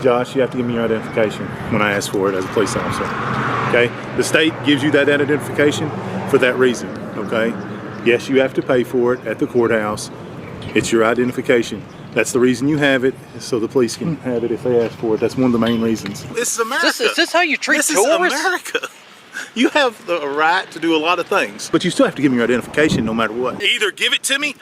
Josh, you have to give me your identification when I ask for it as a police officer, okay? The state gives you that identification for that reason, okay? Yes, you have to pay for it at the courthouse. It's your identification. That's the reason you have it, so the police can have it if they ask for it. That's one of the main reasons. This is America. Is this how you treat tourists? This is America. You have the right to do a lot of things, but you still have to give me your identification no matter what. Either give it to me.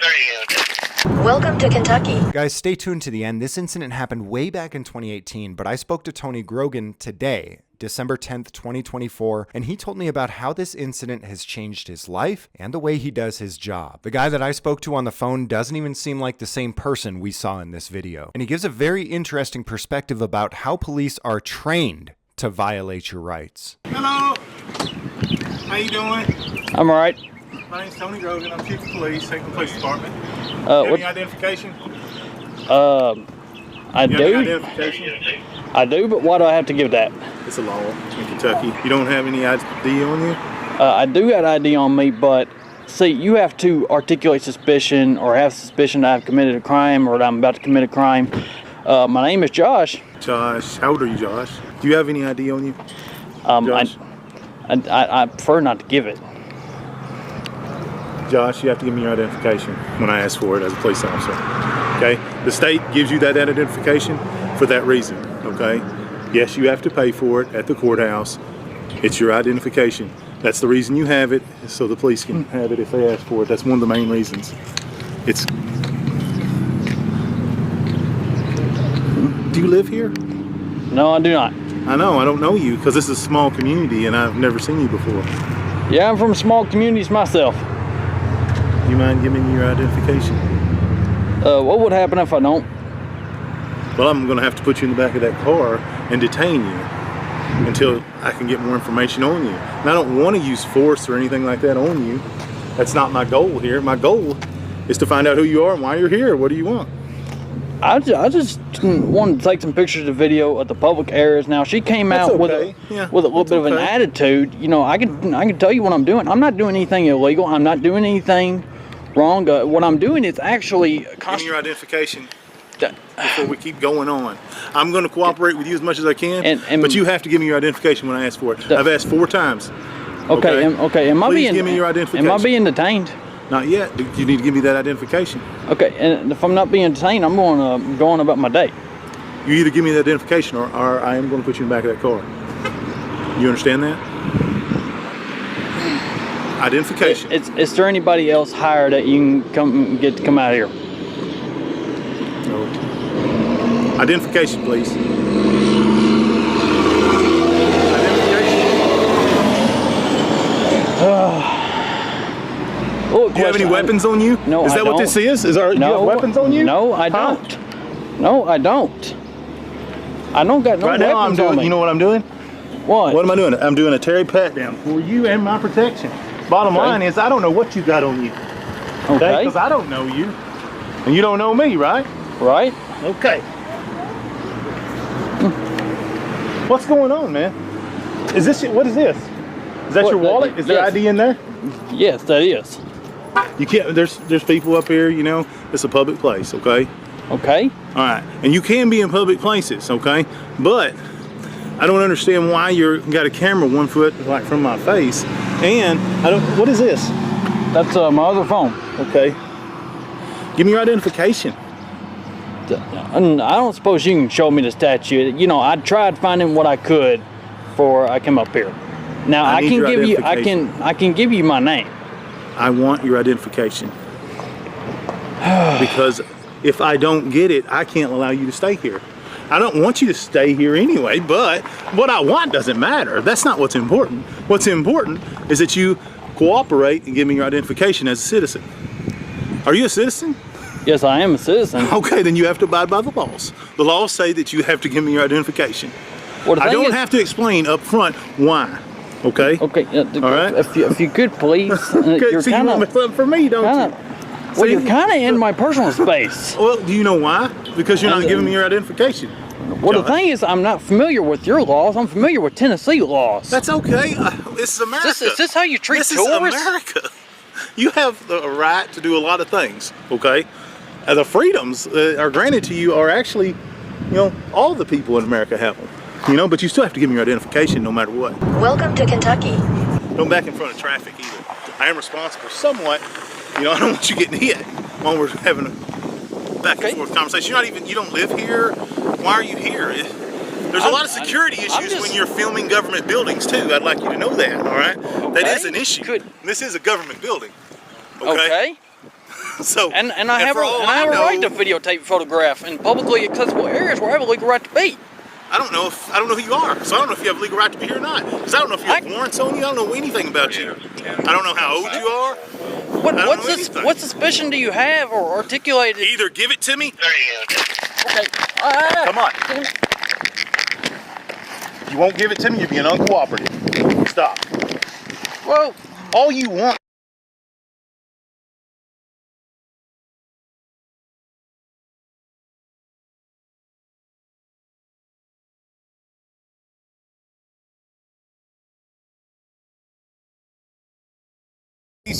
Welcome to Kentucky. Guys, stay tuned to the end. This incident happened way back in 2018, but I spoke to Tony Grogan today, December 10th, 2024, and he told me about how this incident has changed his life and the way he does his job. The guy that I spoke to on the phone doesn't even seem like the same person we saw in this video, and he gives a very interesting perspective about how police are trained to violate your rights. Hello. How you doing? I'm all right. My name's Tony Grogan. I'm chief of police, Haven Police Department. You have any identification? I do. Identification? I do, but why do I have to give that? It's a law in Kentucky. You don't have any ID on you? I do got ID on me, but see, you have to articulate suspicion or have suspicion that I've committed a crime or that I'm about to commit a crime. My name is Josh. Josh, how old are you, Josh? Do you have any ID on you? Josh? I prefer not to give it. Josh, you have to give me your identification when I ask for it as a police officer, okay? The state gives you that identification for that reason, okay? Yes, you have to pay for it at the courthouse. It's your identification. That's the reason you have it, so the police can have it if they ask for it. That's one of the main reasons. Do you live here? No, I do not. I know, I don't know you because this is a small community and I've never seen you before. Yeah, I'm from small communities myself. You mind giving me your identification? What would happen if I don't? Well, I'm going to have to put you in the back of that car and detain you until I can get more information on you. And I don't want to use force or anything like that on you. That's not my goal here. My goal is to find out who you are and why you're here. What do you want? I just wanted to take some pictures of the video of the public areas. Now, she came out with a little bit of an attitude. You know, I can tell you what I'm doing. I'm not doing anything illegal. I'm not doing anything wrong. What I'm doing is actually... Give me your identification before we keep going on. I'm going to cooperate with you as much as I can, but you have to give me your identification when I ask for it. I've asked 4 times. Okay. Please give me your identification. Am I being detained? Not yet. You need to give me that identification. Okay, and if I'm not being detained, I'm going to go on about my day. You either give me the identification or I am going to put you in the back of that car. You understand that? Identification. Is there anybody else hired that you can come out here? No. Identification, please. Do you have any weapons on you? No, Is that what this is? You have weapons on you? No, I don't. No, I don't. I don't got no weapons on me. You know what I'm doing? What? What am I doing? I'm doing a Terry pat down for you and my protection. Bottom line is, I don't know what you got on you. Okay? Because I don't know you. And you don't know me, right? Right. Okay. What's going on, man? What is this? Is that your wallet? Is there ID in there? Yes, that is. You can't, there's people up here, you know, it's a public place, okay? Okay. All right, and you can be in public places, okay? But I don't understand why you got a camera 1 foot like from my face, and what is this? That's my other phone. Okay. Give me your identification. I don't suppose you can show me the statue. You know, I tried finding what I could before I came up here. Now I can give you my name. I want your identification. Because if I don't get it, I can't allow you to stay here. I don't want you to stay here anyway, but what I want doesn't matter. That's not what's important. What's important is that you cooperate and give me your identification as a citizen. Are you a citizen? Yes, I am a citizen. Okay, then you have to abide by the laws. The laws say that you have to give me your identification. Well, I don't have to explain up front why. Okay. Okay. All right. If you could, please. Okay. You're so you want something for me, don't you? Well, you're kind of in my personal space. Well, do you know why? Because you're not giving me your identification. Well, the thing is, I'm not familiar with your laws. I'm familiar with Tennessee laws. That's okay. This is America. Is this how you treat tourists? This is America. You have the right to do a lot of things. Okay. The freedoms are granted to you are actually, you all the people in America have them. But you still have to give me your identification no matter what. Welcome to Kentucky. Don't back in front of traffic either. I am responsible somewhat. I don't want you getting hit when we're having a back and forth conversation. You don't live here. Why are you here? There's a lot of security issues when you're filming government buildings too. I'd like you to know that, all right? Okay. That is an issue. This is a government building. Okay. So and I have a right to videotape, photograph in publicly accessible areas where I have a legal right to be. I don't know who you are, so I don't know if you have a legal right to be here or not. Because I don't know if you have warrants on you. I don't know anything about you. I don't know how old you are. What suspicion do you have or articulated? Either give it to me. Okay. Come on. You won't give it to me, you're being uncooperative. Stop. Well, all you want.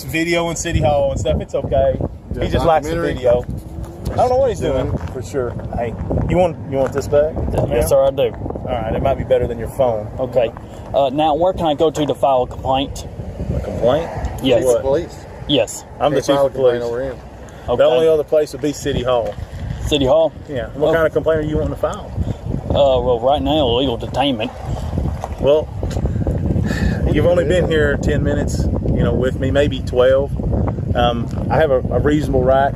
Video in City Hall and stuff, it's okay. He just likes the video. I don't know what he's doing for sure. Hey, you want this back? Yes, sir, I do. All right, it might be better than your phone. Okay. Now, where can I go to file a complaint? A complaint? Yes. Chief of police. Yes. I'm the chief of police. Over him. Okay. The only other place would be City Hall. City Hall? Yeah. What kind of complaint are you wanting to file? Well, right now, illegal detainment. Well, you've only been here 10 minutes, with me, maybe 12. I have a reasonable right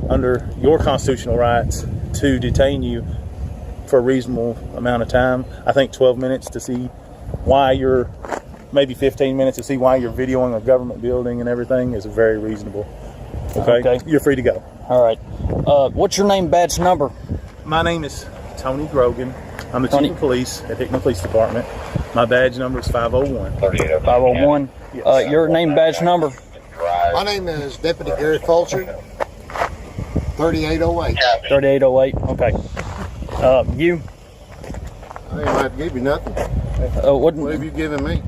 under your constitutional rights to detain you for a reasonable amount of time. I think 12 minutes to see why you're, maybe 15 minutes to see why you're videoing a government building and everything is very reasonable. Okay? You're free to go. All right. What's your name, badge number? My name is Tony Grogan. I'm the chief of police at Hickman Police Department. My badge number is 501. 501. Yes. Your name, badge number? My name is Deputy Gary Fulcher. 3808. 3808. Okay. You? I ain't have to give you nothing. What have you given me?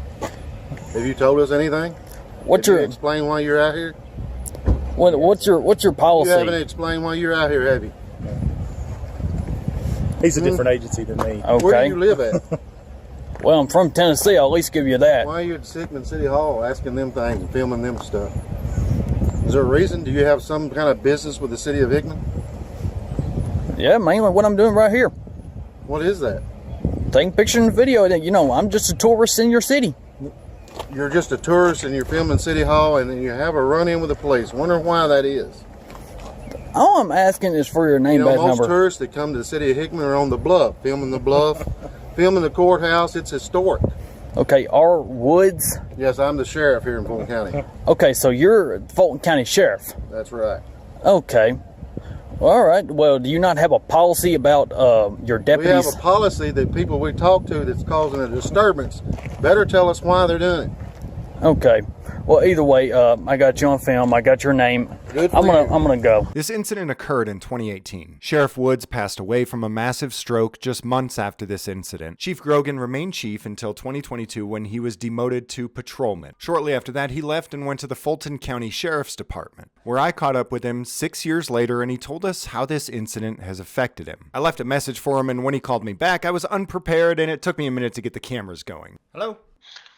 Have you told us anything? What's your explain why you're out here? What's your policy? You haven't explained why you're out here, have you? He's a different agency than me. Okay. Where do you live at? Well, I'm from Tennessee. I'll at least give you that. Why are you at Hickman City Hall asking them things and filming them stuff? Is there a reason? Do you have some kind of business with the city of Hickman? Yeah, mainly what I'm doing right here. What is that? Taking pictures and video. I'm just a tourist in your city. You're just a tourist and you're filming City Hall and then you have a run-in with the police. Wonder why that is. All I'm asking is for your name, badge number. Most tourists that come to the city of Hickman are on the bluff, filming the bluff, filming the courthouse. It's historic. Okay, R. Woods? Yes, I'm the sheriff here in Fulton County. Okay, so you're Fulton County Sheriff? That's right. Okay. All right. Well, do you not have a policy about your deputies? We have a policy that people we talk to that's causing a disturbance better tell us why they're doing it. Okay. Well, either way, I got you on film. I got your name. I'm gonna go. This incident occurred in 2018. Sheriff Woods passed away from a massive stroke just months after this incident. Chief Grogan remained chief until 2022 when he was demoted to patrolman. Shortly after that, he left and went to the Fulton County Sheriff's Department, where I caught up with him 6 years later and he told us how this incident has affected him. I left a message for him and when he called me back, I was unprepared and it took me a minute to get the cameras going. Hello?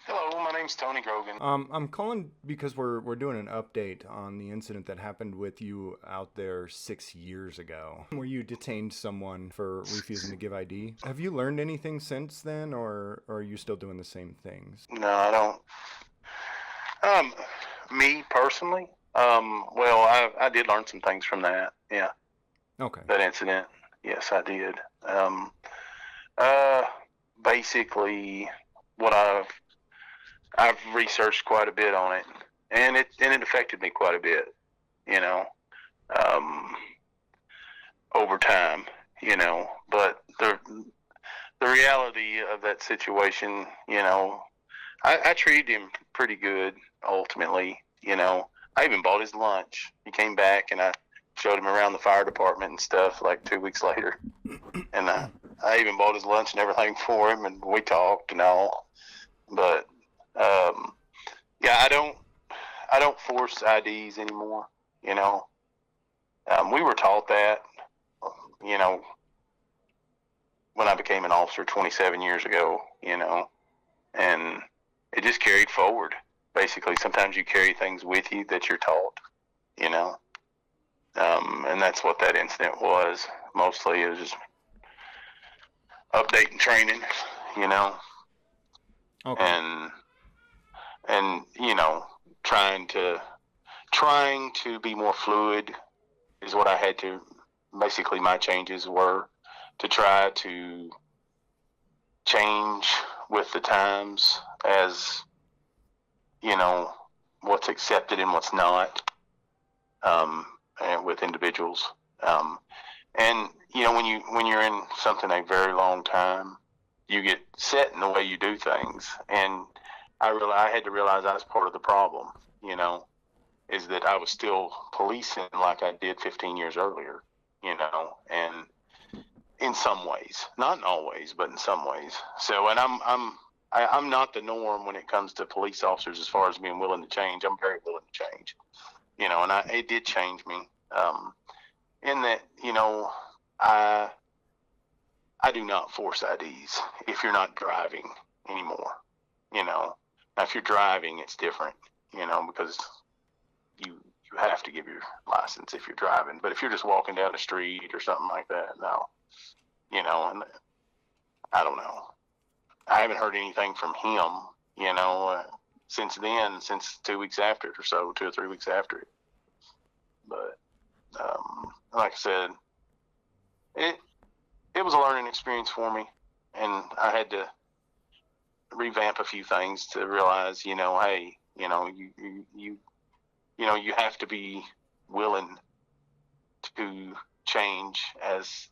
Hello, my name's Tony Grogan. I'm calling because we're doing an update on the incident that happened with you out there 6 years ago, where you detained someone for refusing to give ID. Have you learned anything since then, or are you still doing the same things? No, I don't. Me personally, well, I did learn some things from that. Yeah. Okay. That incident. Yes, I did. Basically, what I've researched quite a bit on it, and it affected me quite a bit, over time, but the reality of that situation, I treated him pretty good ultimately, I even bought his lunch. He came back and I showed him around the fire department and stuff like 2 weeks later, and I even bought his lunch and everything for him, and we talked and all, but yeah, I don't force IDs anymore, we were taught that, when I became an officer 27 years ago, and it just carried forward. Basically, sometimes you carry things with you that you're taught, and that's what that incident was. Mostly it was just updating training, Okay. and trying to be more fluid is what I had to. Basically, my changes were to try to change with the times, as what's accepted and what's not, and with individuals. And when you're in something a very long time, you get set in the way you do things. And I had to realize I was part of the problem. Is that I was still policing like I did 15 years earlier. And in some ways, not in all ways, but in some ways. So, and I'm not the norm when it comes to police officers as far as being willing to change. I'm very willing to change, and it did change me, in that, I do not force IDs if you're not driving anymore, Now, if you're driving, it's different, because you have to give your license if you're driving. But if you're just walking down the street or something like that, no, and I don't know. I haven't heard anything from him, since then, since 2 weeks after it or so, 2 or 3 weeks after it. But, like I said, it was a learning experience for me, and I had to revamp a few things to realize, hey, you have to be willing to change as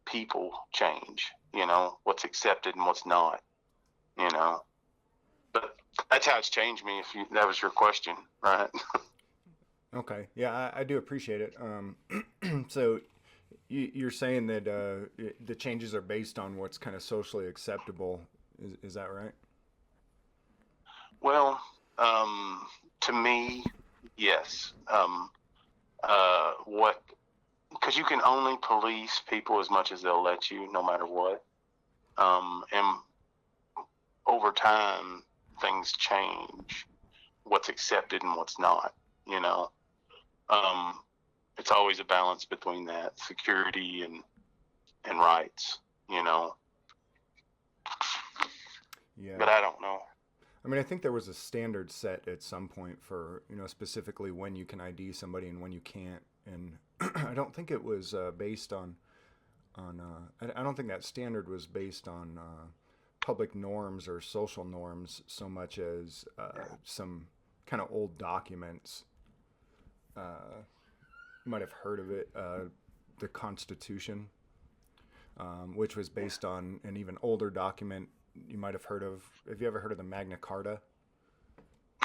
people change, what's accepted and what's not, but that's how it's changed me. That was your question, right? Okay. Yeah, I do appreciate it. So you're saying that the changes are based on what's kind of socially acceptable. Is that right? Well, to me, yes. Because you can only police people as much as they'll let you, no matter what. And over time, things change. What's accepted and what's not, It's always a balance between that security and rights, Yeah. But I don't know. I mean, I think there was a standard set at some point for, specifically when you can ID somebody and when you can't. And I don't think it was based on I don't think that standard was based on public norms or social norms so much as some kind of old documents. You might have heard of it, the Constitution, which was based on an even older document you might have heard of. Have you ever heard of the Magna Carta?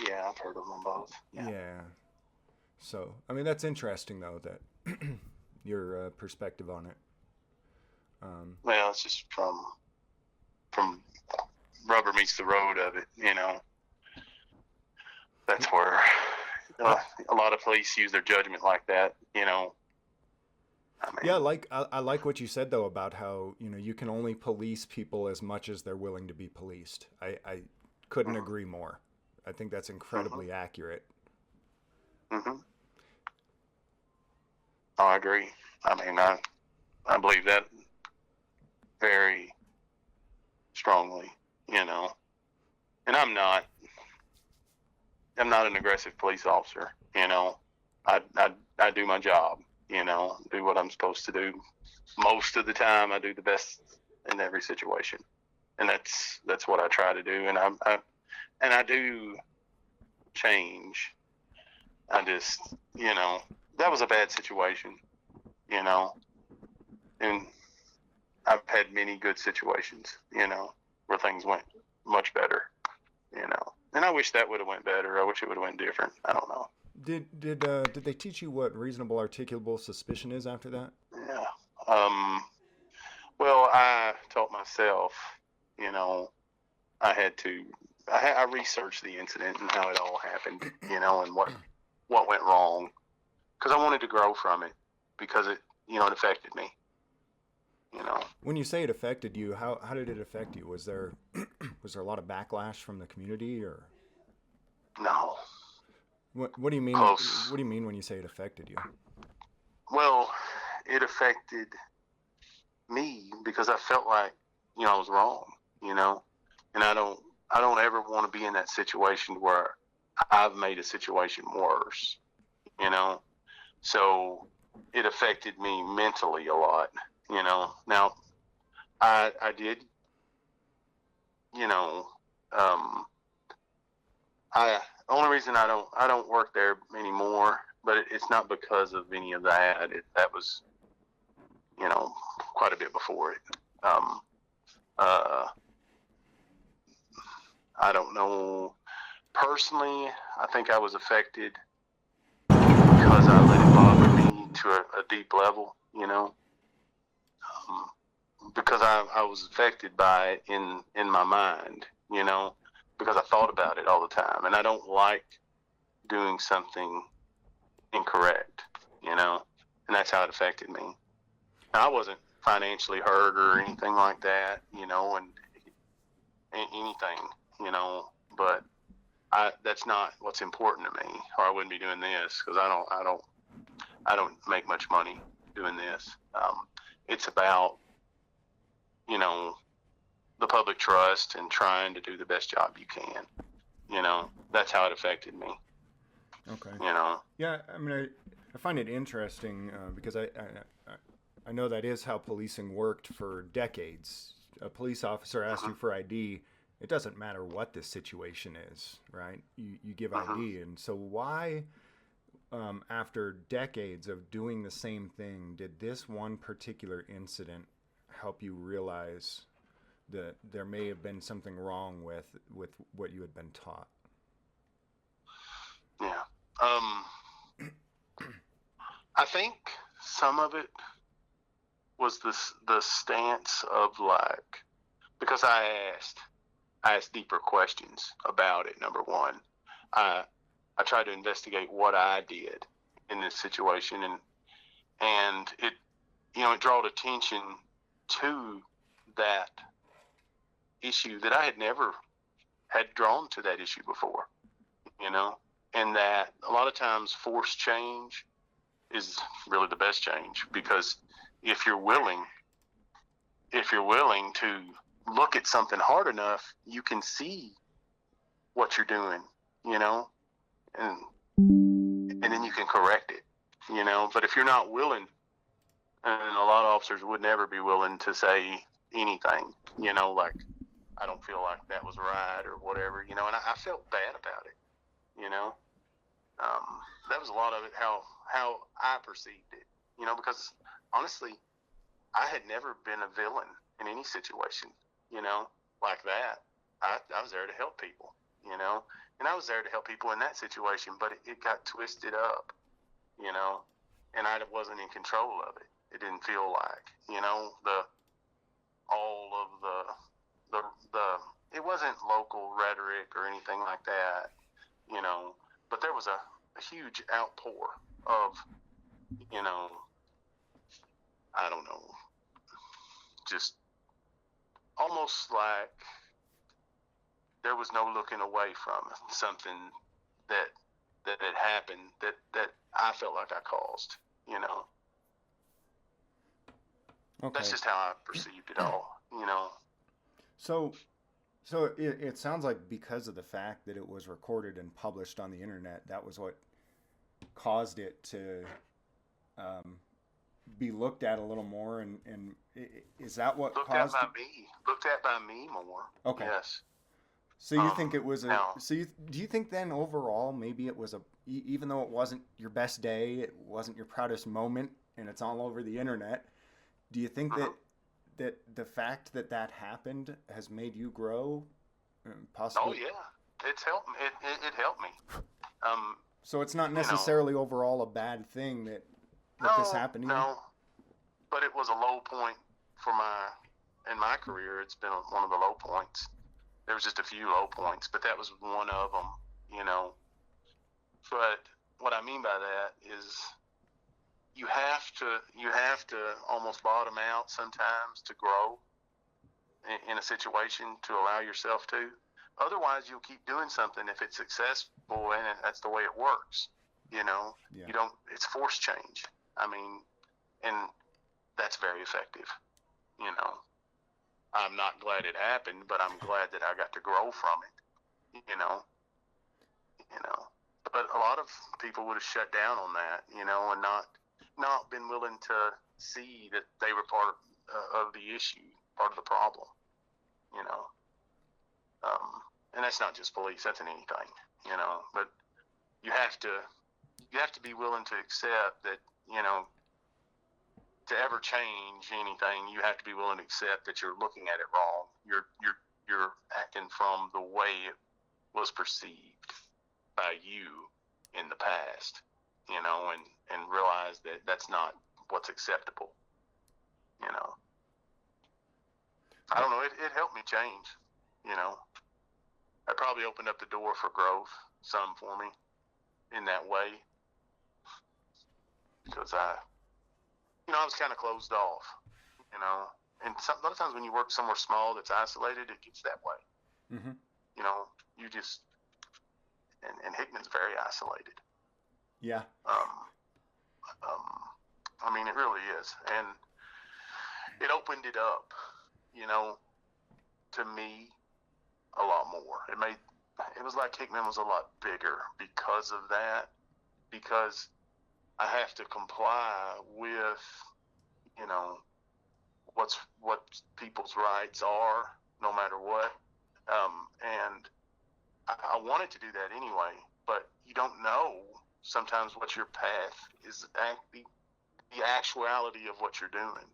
Yeah, I've heard of them both. Yeah. So, I mean, that's interesting, though, that your perspective on it. Well, it's just from rubber meets the road of it, That's where a lot of police use their judgment like that, Yeah, I like what you said, though, about how, you can only police people as much as they're willing to be policed. I couldn't agree more. I think that's incredibly accurate. Mm-hmm. Oh, I agree. I believe that very strongly, And I'm not an aggressive police officer, I do my job, do what I'm supposed to do. Most of the time I do the best in every situation. And that's what I try to do. And I do change. I just, that was a bad situation, and I've had many good situations, where things went much better, and I wish that would have went better. I wish it would have went different. I don't know. Did they teach you what reasonable articulable suspicion is after that? Yeah. Well, I taught myself, I researched the incident and how it all happened, and what went wrong, because I wanted to grow from it, because it affected me, you know. When you say it affected you, how did it affect you? Was there a lot of backlash from the community, or? No. What do you mean? Close. What do you mean when you say it affected you? Well, it affected me because I felt like, I was wrong, and I don't ever want to be in that situation where I've made a situation worse, so it affected me mentally a lot, now I did, only reason I don't work there anymore, but it's not because of any of that. That was, quite a bit before it. I don't know. Personally, I think I was affected because I let it bother me to a deep level, because I was affected by it in my mind, because I thought about it all the time, and I don't like doing something incorrect, and that's how it affected me. I wasn't financially hurt or anything like that, and anything, but that's not what's important to me, or I wouldn't be doing this, because I don't make much money doing this. It's about, the public trust and trying to do the best job you can. That's how it affected me. Okay. Yeah, I mean, I find it interesting because I know that is how policing worked for decades. A police officer asks you for ID. It doesn't matter what the situation is, right? You give ID. And so why, after decades of doing the same thing, did this one particular incident help you realize that there may have been something wrong with what you had been taught? Yeah. I think some of it was the stance of, like, because I asked deeper questions about it. Number one, I tried to investigate what I did in this situation, and it it drawed attention to that issue that I had never had drawn to that issue before, and that a lot of times forced change is really the best change, because if you're willing to look at something hard enough, you can see what you're doing, and then you can correct it, but if you're not willing, and a lot of officers would never be willing to say anything, like, I don't feel like that was right or whatever, and I felt bad about it, that was a lot of it, how I perceived it, because honestly, I had never been a villain in any situation, like that. I was there to help people, and I was there to help people in that situation, but it got twisted up, and I wasn't in control of it. It didn't feel like, it wasn't local rhetoric or anything like that, but there was a huge outpour of, I don't know, just almost like there was no looking away from something that had happened that I felt like I caused, Okay. That's just how I perceived it all, So it sounds like because of the fact that it was recorded and published on the internet, that was what caused it to be looked at a little more, and is that what looked caused at by me more? Okay. Yes. So you think it was no. do you think then overall maybe it was even though it wasn't your best day, it wasn't your proudest moment, and it's all over the internet, do you think that the fact that happened has made you grow, possibly? Oh yeah, it's helped me. It helped me. So it's not necessarily overall a bad thing that this happened to you? No, but it was a low point in my career. It's been one of the low points. There was just a few low points, but that was one of them, But what I mean by that is, you have to almost bottom out sometimes to grow in a situation, to allow yourself to. Otherwise, you'll keep doing something if it's successful, and that's the way it works. You know, Yeah. you don't. It's force change. I mean, and that's very effective. You know, I'm not glad it happened, but I'm glad that I got to grow from it. You know. But a lot of people would have shut down on that, you know, and not been willing to see that they were part of the issue, part of the problem. You know. And that's not just police; that's in anything. You know, but you have to be willing to accept that, you know, to ever change anything, you have to be willing to accept that you're looking at it wrong. You're acting from the way it was perceived by you in the past, you know, and realize that that's not what's acceptable. You know, I don't know. It helped me change. You know, it probably opened up the door for growth some for me in that way, because I was kind of closed off, you know, and a lot of times when you work somewhere small that's isolated, it gets that way. Mm-hmm. You know, you just, and Hickman's very isolated. Yeah. I mean, it really is. And it opened it up, you know, to me a lot more. It was like Hickman was a lot bigger because of that, because I have to comply with, you know, what people's rights are, no matter what. And I wanted to do that anyway, but you don't know sometimes what your path is, the actuality of what you're doing.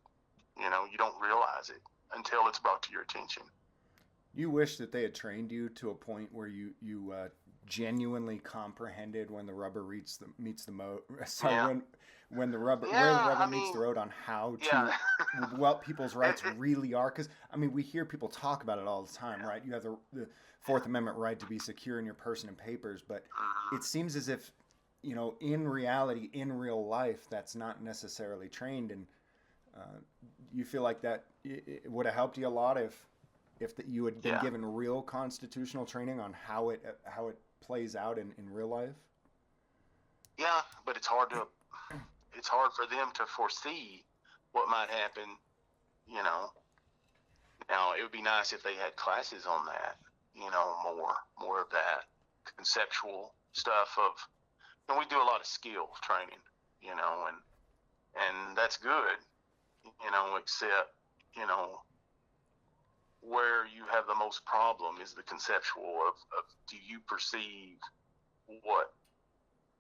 You know, you don't realize it until it's brought to your attention. You wish that they had trained you to a point where you genuinely comprehended when the rubber meets the when the rubber meets the road on how to what people's rights really are. Because I mean, we hear people talk about it all the time, right? You have the Fourth Amendment right to be secure in your person and papers, but it seems as if, you know, in reality, in real life, that's not necessarily trained. And you feel like that it would have helped you a lot if you had been given real constitutional training on how it plays out in real life. Yeah, but it's hard for them to foresee what might happen, you know. Now, it would be nice if they had classes on that, you know, more of that conceptual stuff of, and we do a lot of skill training, you know, and that's good, you know, except, you know, where you have the most problem is the conceptual of do you perceive what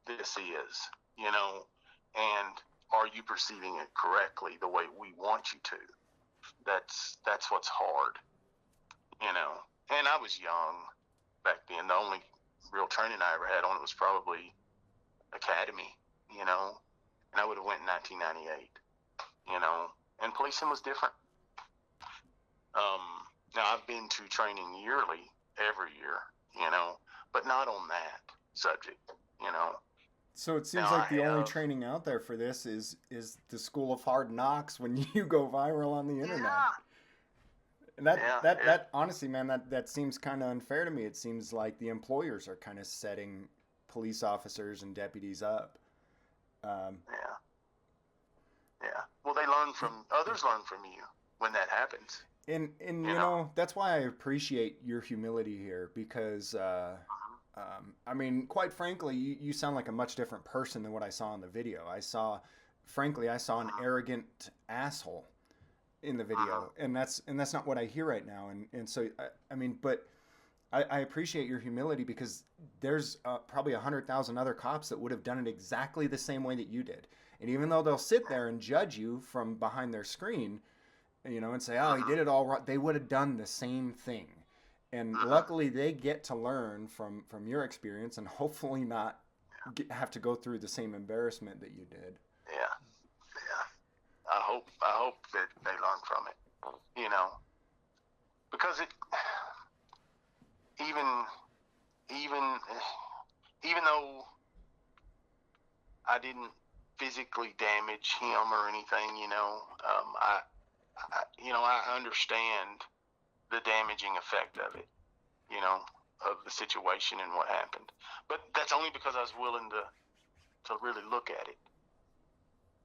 this is, you know, and are you perceiving it correctly the way we want you to? That's what's hard, you know. And I was young back then. The only real training I ever had on it was probably academy, you know, and I would have went in 1998, you know, and policing was different. Now I've been to training yearly, every year, you know, but not on that subject, you know. So it seems like the only training out there for this is the School of Hard Knocks when you go viral on the internet. Yeah. And that honestly, man, that seems kind of unfair to me. It seems like the employers are kind of setting police officers and deputies up. Yeah. Well, others learn from you when that happens. And you know, that's why I appreciate your humility here, because I mean, quite frankly, you sound like a much different person than what I saw in the video. I saw an arrogant asshole in the video, and that's not what I hear right now. And so I mean, but I appreciate your humility, because there's probably 100,000 other cops that would have done it exactly the same way that you did. And even though they'll sit there and judge you from behind their screen, you know, and say, oh, he did it all right, they would have done the same thing. And luckily they get to learn from your experience, and hopefully not have to go through the same embarrassment that you did. Yeah. I hope that they learn from it, you know, because even though I didn't physically damage him or anything, I understand the damaging effect of it, of the situation and what happened. But that's only because I was willing to really look at it,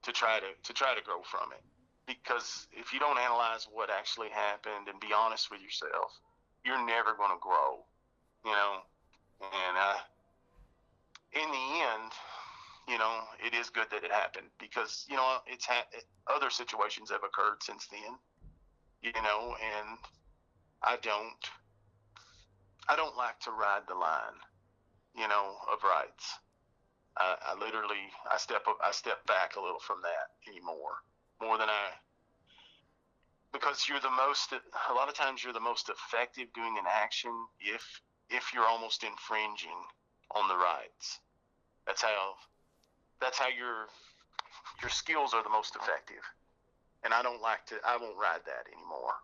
to try to grow from it. Because if you don't analyze what actually happened and be honest with yourself, you're never going to grow, And in the end, it is good that it happened, because other situations have occurred since then, and I don't like to ride the line, of rights. I step back a little from that anymore, more than because a lot of times you're the most effective doing an action if you're almost infringing on the rights. That's how your skills are the most effective. And I won't ride that anymore.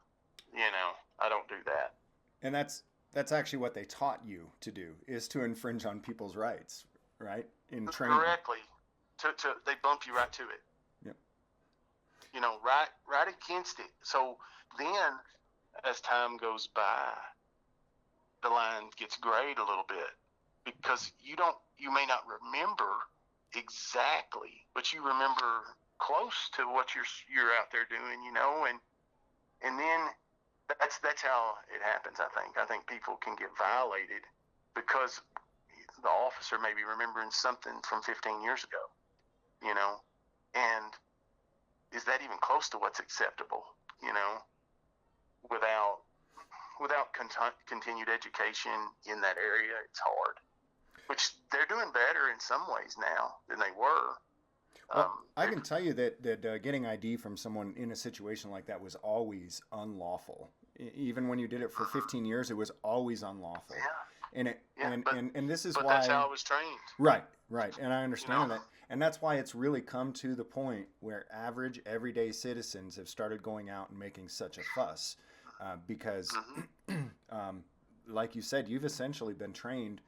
I don't do that. And that's actually what they taught you to do, is to infringe on people's rights, right? In training. Correctly. They bump you right to it. Yep. Right against it. So then, as time goes by, the line gets grayed a little bit, because you may not remember exactly, but you remember close to what you're out there doing, and then that's how it happens. I think people can get violated because the officer may be remembering something from 15 years ago, and is that even close to what's acceptable, without continued education in that area? It's hard, which they're doing better in some ways now than they were. Well, I can tell you that getting ID from someone in a situation like that was always unlawful. Even when you did it for 15 years, it was always unlawful. Yeah. And this is why. But that's how I was trained. Right. And I understand that. And that's why it's really come to the point where average, everyday citizens have started going out and making such a fuss. Because, like you said, you've essentially been trained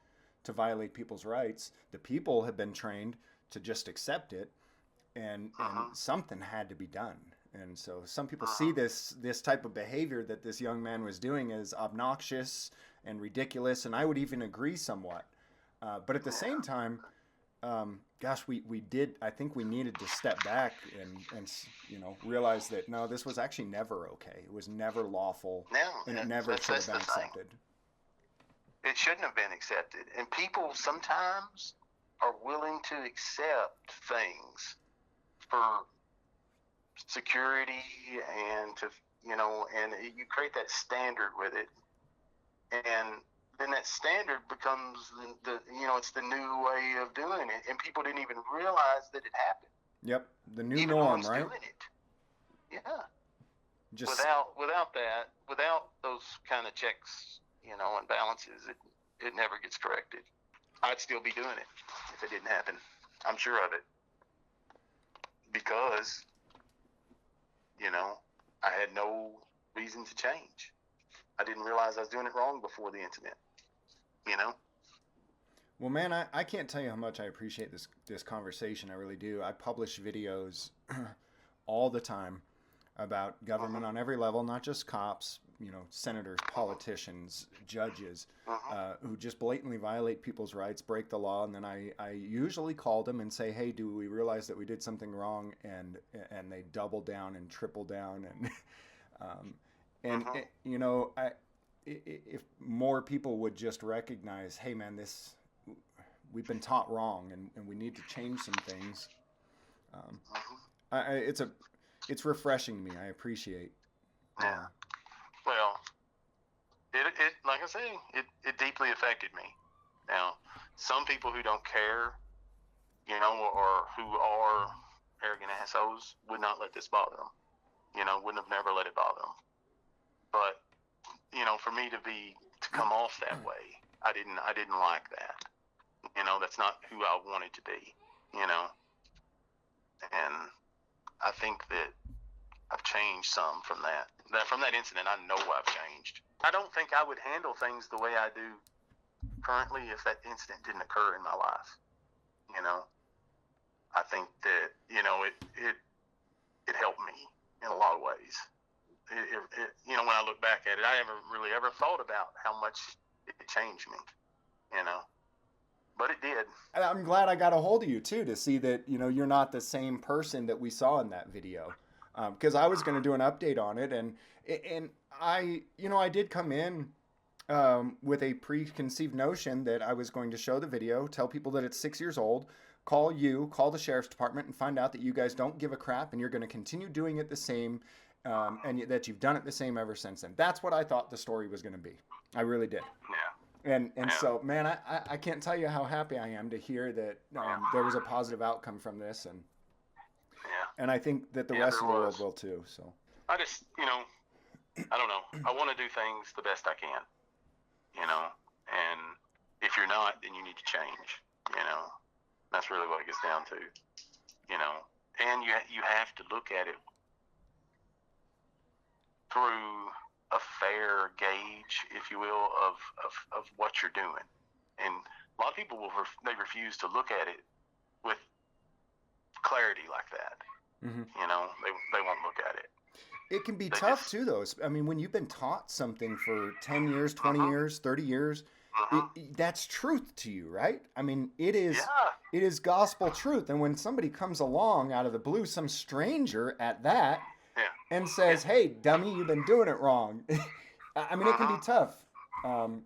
to violate people's rights. The people have been trained to just accept it. And something had to be done. And so some people see this type of behavior that this young man was doing as obnoxious and ridiculous, and I would even agree somewhat. But at the same time, I think we needed to step back and realize that, no, this was actually never okay. It was never lawful, and it never should have been accepted. It shouldn't have been accepted. And people sometimes are willing to accept things for security and and you create that standard with it, and then that standard becomes it's the new way of doing it, and people didn't even realize that it happened. Yep, the new even norm, ones right? Doing it. Yeah. Just without those kind of checks, and balances, it never gets corrected. I'd still be doing it if it didn't happen. I'm sure of it. Because, I had no reason to change. I didn't realize I was doing it wrong before the incident, Well, man, I can't tell you how much I appreciate this conversation. I really do. I publish videos all the time about government on every level, not just cops, senators, politicians, judges, who just blatantly violate people's rights, break the law, and then I usually call them and say, hey, do we realize that we did something wrong? And they double down and triple down, if more people would just recognize, hey, man, we've been taught wrong, and we need to change some things. It's refreshing to me. I appreciate. Yeah. Well, it like I say, it deeply affected me. Now, some people who don't care, or who are arrogant assholes, would not let this bother them. Wouldn't have never let it bother them. But, for me to come off that way, I didn't like that. That's not who I wanted to be. And I think that I've changed some from that. From that incident, I know I've changed. I don't think I would handle things the way I do currently if that incident didn't occur in my life. I think that, you know, it helped me in a lot of ways. You know, when I look back at it, I never really ever thought about how much it changed me, you know, but it did. And I'm glad I got a hold of you too, to see that, you know, you're not the same person that we saw in that video. Because I was going to do an update on it, and I, you know, I did come in with a preconceived notion that I was going to show the video, tell people that it's 6 years old, call the sheriff's department, and find out that you guys don't give a crap, and you're going to continue doing it the same, and that you've done it the same ever since then. That's what I thought the story was going to be. I really did. Yeah. And so, man, I can't tell you how happy I am to hear that there was a positive outcome from this, and I think that the rest of the world will too. So I just, you know, I don't know. I want to do things the best I can, you know, and if you're not, then you need to change, you know. That's really what it gets down to, you know. And you have to look at it through a fair gauge, if you will, of what you're doing. And a lot of people they refuse to look at it with clarity like that. Mm-hmm. You know, they won't look at it. It can be tough too, though. I mean, when you've been taught something for 10 years, 20 years, 30 years, that's truth to you, right? I mean, it is gospel truth. And when somebody comes along out of the blue, some stranger at that, and says, "Hey, dummy, you've been doing it wrong." I mean, it can be tough. I'm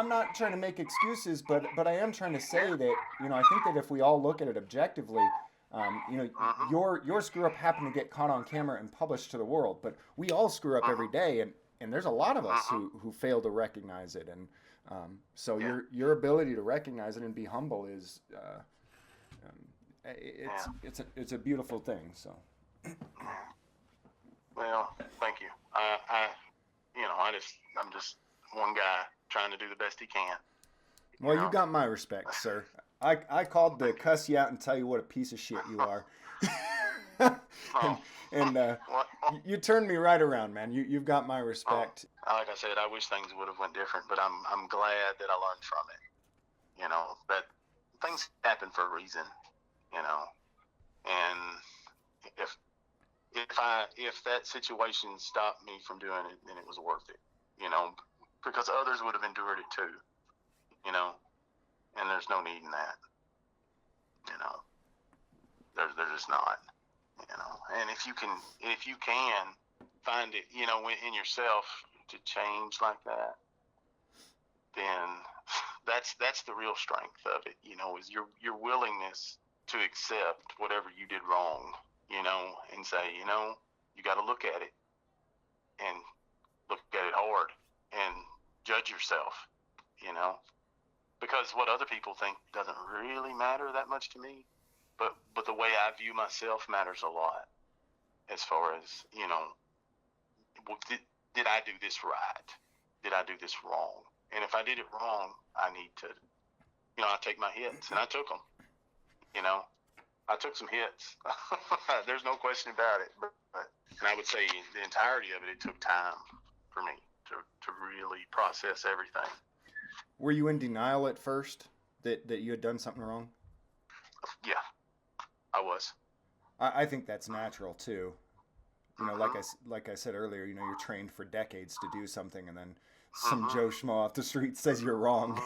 not trying to make excuses, but I am trying to say that, you know, I think that if we all look at it objectively, you know, your screw up happened to get caught on camera and published to the world, but we all screw up every day, and there's a lot of us who fail to recognize it, and so your ability to recognize it and be humble is it's a beautiful thing. So. Well, thank you. I'm just one guy trying to do the best he can. Well, you got my respect, sir. I called to cuss you out and tell you what a piece of shit you are. and you turned me right around, man. You've got my respect. Like I said, I wish things would have went different, but I'm glad that I learned from it. You know, that things happen for a reason, you know. And if that situation stopped me from doing it, then it was worth it, you know, because others would have endured it too, you know, and there's no need in that, you know, there's just not, you know, and if you can find it, you know, in yourself to change like that, then that's the real strength of it, you know, is your willingness to accept whatever you did wrong, you know, and say, you know, you got to look at it and look at it hard and judge yourself, you know, because what other people think doesn't really matter that much to me, but the way I view myself matters a lot, as far as, you know, did I do this right? Did I do this wrong? And if I did it wrong, I need to, you know, I take my hits, and I took them. You know, I took some hits. There's no question about it. But and I would say the entirety of it took time for me to really process everything. Were you in denial at first that you had done something wrong? Yeah, I was. I think that's natural too. You know, like I said earlier, you know, you're trained for decades to do something, and then some Joe Schmo off the street says you're wrong.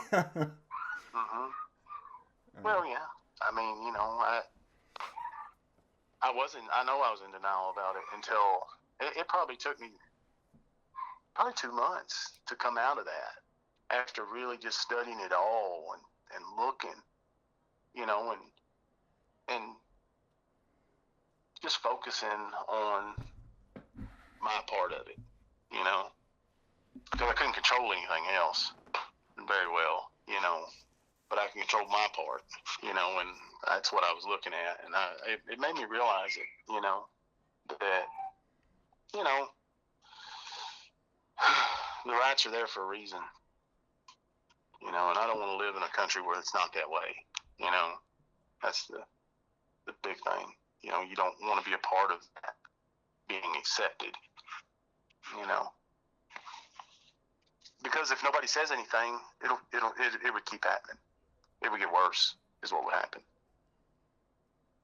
Well, yeah. I mean, you know, I know I was in denial about it until it probably took me 2 months to come out of that, after really just studying it all and looking, you know, and just focusing on my part of it, you know, because I couldn't control anything else very well, you know, but I can control my part, you know, and that's what I was looking at. And it made me realize it, you know, that, you know, the rights are there for a reason, you know, and I don't want to live in a country where it's not that way, you know. That's the big thing, you know. You don't want to be a part of that being accepted, you know, because if nobody says anything, it would keep happening. It would get worse, is what would happen.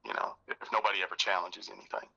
You know, if nobody ever challenges anything.